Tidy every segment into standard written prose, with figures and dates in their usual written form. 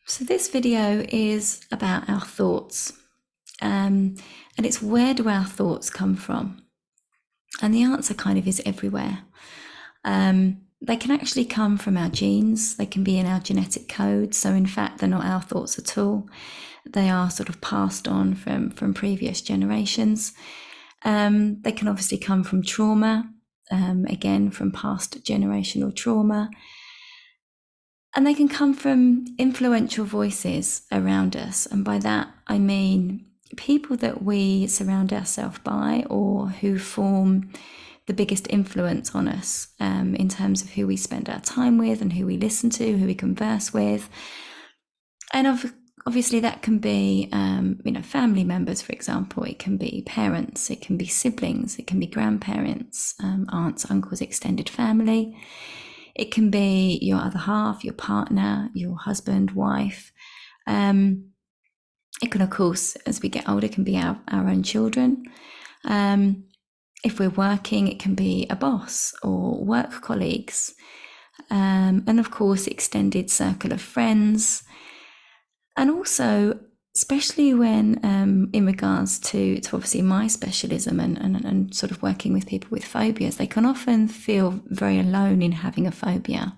So this video is about our thoughts, and it's where do our thoughts come from? And the answer kind of is everywhere. They can actually come from our genes. They can be in our genetic code. So in fact, they're not our thoughts at all. They are sort of passed on from previous generations. They can obviously come from trauma, again, from past generational trauma. And they can come from influential voices around us. And by that, I mean people that we surround ourselves by or who form the biggest influence on us in terms of who we spend our time with and who we listen to, who we converse with. And obviously that can be, family members, for example. It can be parents, it can be siblings, it can be grandparents, aunts, uncles, extended family. It can be your other half, your partner, your husband, wife. It can, of course, as we get older, can be our own children. If we're working, it can be a boss or work colleagues. And of course, extended circle of friends. And also, especially when in regards to obviously my specialism and sort of working with people with phobias, they can often feel very alone in having a phobia.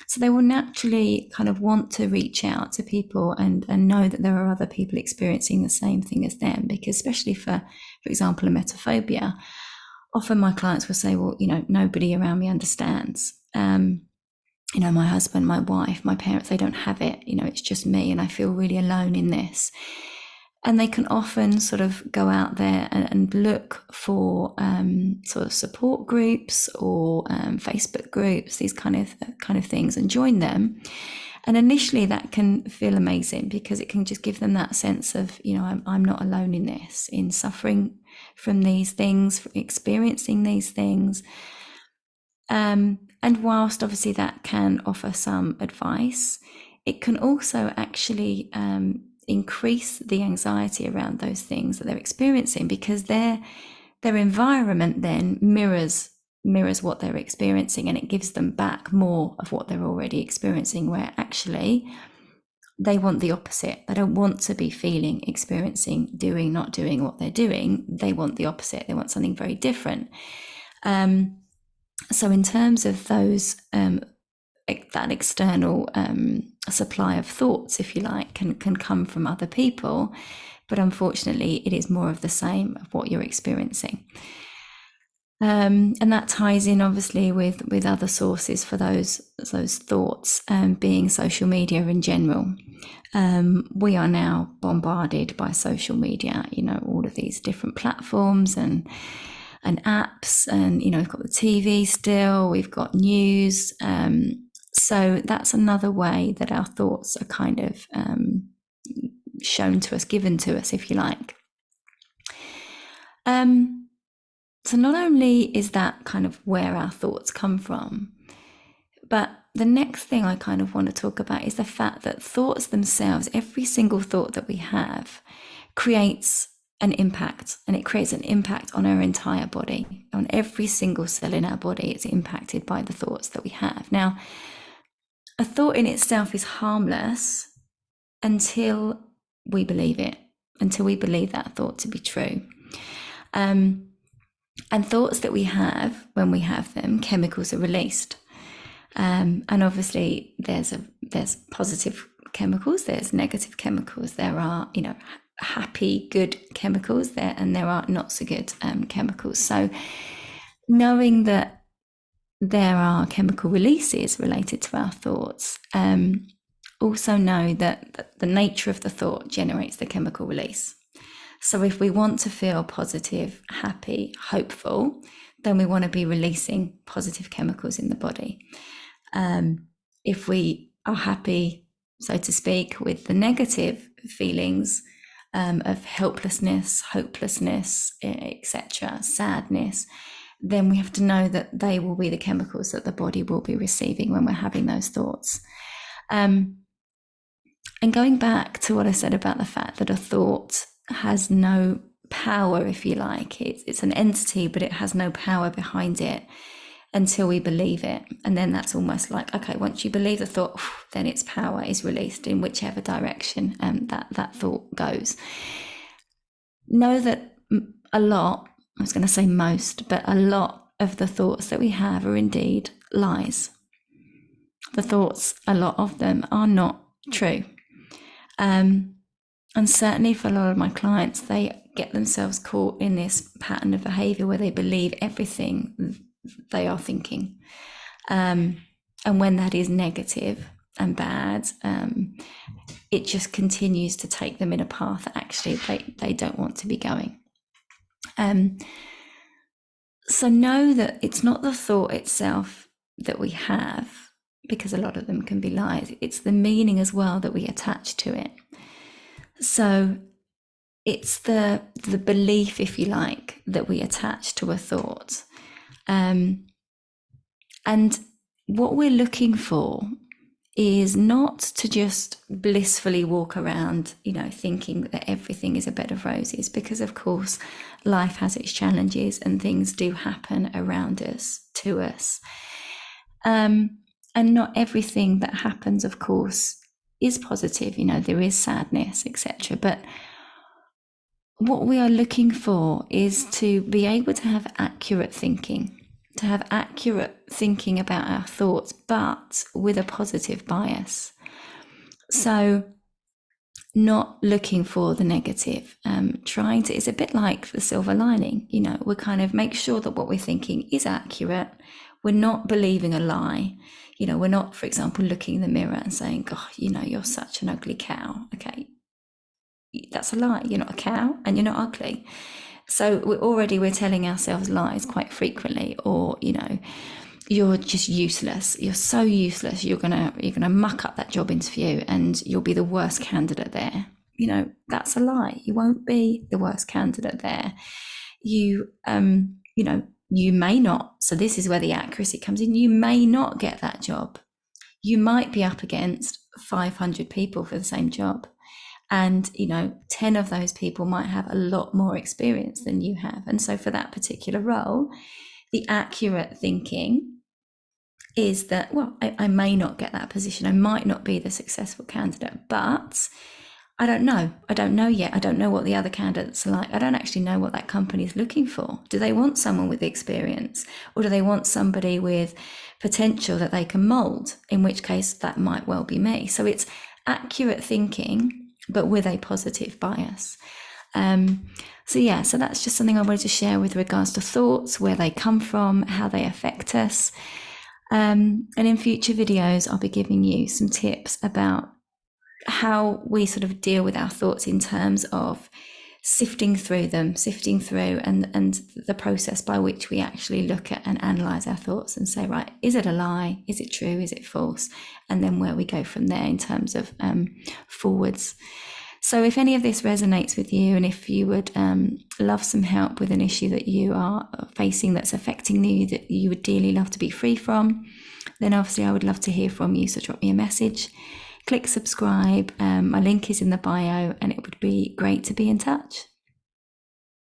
So they will naturally kind of want to reach out to people and know that there are other people experiencing the same thing as them, because especially for example, emetophobia, often my clients will say, well, nobody around me understands. My husband, my wife, my parents, they don't have it. It's just me, and I feel really alone in this. And they can often sort of go out there and look for sort of support groups or Facebook groups, these kind of things, and join them. And initially that can feel amazing because it can just give them that sense of, I'm not alone in this, in suffering from these things, experiencing these things. And whilst obviously that can offer some advice, it can also actually increase the anxiety around those things that they're experiencing, because their environment then mirrors what they're experiencing, and it gives them back more of what they're already experiencing, where actually they want the opposite. They don't want to be feeling, experiencing, doing, not doing what they're doing. They want the opposite. They want something very different. So in terms of those, that external supply of thoughts, if you like, can come from other people, but unfortunately it is more of the same of what you're experiencing. And that ties in obviously with other sources for those thoughts, being social media in general. We are now bombarded by social media, all of these different platforms and apps, and we've got the TV still, we've got news, so that's another way that our thoughts are kind of shown to us, given to us, if you like. So not only is that kind of where our thoughts come from, but the next thing I kind of want to talk about is the fact that thoughts themselves, every single thought that we have, creates an impact, and it creates an impact on our entire body. On every single cell in our body, it's impacted by the thoughts that we have. Now, a thought in itself is harmless until we believe it, until we believe that thought to be true. And thoughts that we have, when we have them, chemicals are released. And obviously there's positive chemicals, there's negative chemicals, there are, happy, good chemicals there, and there are not so good chemicals. So knowing that there are chemical releases related to our thoughts, also know that the nature of the thought generates the chemical release. So if we want to feel positive, happy, hopeful, then we want to be releasing positive chemicals in the body. If we are happy, so to speak, with the negative feelings of helplessness, hopelessness, etc., sadness, then we have to know that they will be the chemicals that the body will be receiving when we're having those thoughts. And going back to what I said about the fact that a thought has no power, if you like, it's an entity, but it has no power behind it. until we believe it. And then that's almost like, okay, once you believe the thought, then its power is released in whichever direction that thought goes. Know that a lot, I was going to say most, but a lot of the thoughts that we have are indeed lies. The thoughts, a lot of them, are not true. And certainly for a lot of my clients, they get themselves caught in this pattern of behavior where they believe everything they are thinking. And when that is negative and bad, it just continues to take them in a path that actually they don't want to be going. So know that it's not the thought itself that we have, because a lot of them can be lies. It's the meaning as well that we attach to it. So it's the belief, if you like, that we attach to a thought. And what we're looking for is not to just blissfully walk around, thinking that everything is a bed of roses, because of course life has its challenges and things do happen around us, to us. And not everything that happens, of course, is positive. There is sadness, etc. But what we are looking for is to be able to have accurate thinking, about our thoughts, but with a positive bias. So not looking for the negative, it's a bit like the silver lining. We kind of make sure that what we're thinking is accurate. We're not believing a lie. We're not, for example, looking in the mirror and saying, God, you're such an ugly cow. Okay, that's a lie. You're not a cow and you're not ugly. So we're telling ourselves lies quite frequently. Or, you're just useless. You're so useless. You're gonna muck up that job interview and you'll be the worst candidate there. That's a lie. You won't be the worst candidate there. You may not. So this is where the accuracy comes in. You may not get that job. You might be up against 500 people for the same job. And, 10 of those people might have a lot more experience than you have. And so for that particular role, the accurate thinking is that, well, I may not get that position. I might not be the successful candidate, but I don't know. I don't know yet. I don't know what the other candidates are like. I don't actually know what that company is looking for. Do they want someone with experience, or do they want somebody with potential that they can mold? In which case that might well be me. So it's accurate thinking, but with a positive bias. So that's just something I wanted to share with regards to thoughts, where they come from, how they affect us. And in future videos, I'll be giving you some tips about how we sort of deal with our thoughts in terms of sifting through and the process by which we actually look at and analyze our thoughts and say, right, is it a lie? Is it true? Is it false? And then where we go from there in terms of forwards. So if any of this resonates with you, and if you would love some help with an issue that you are facing that's affecting you, that you would dearly love to be free from, then obviously I would love to hear from you. So drop me a message, click subscribe. My link is in the bio, and it would be great to be in touch.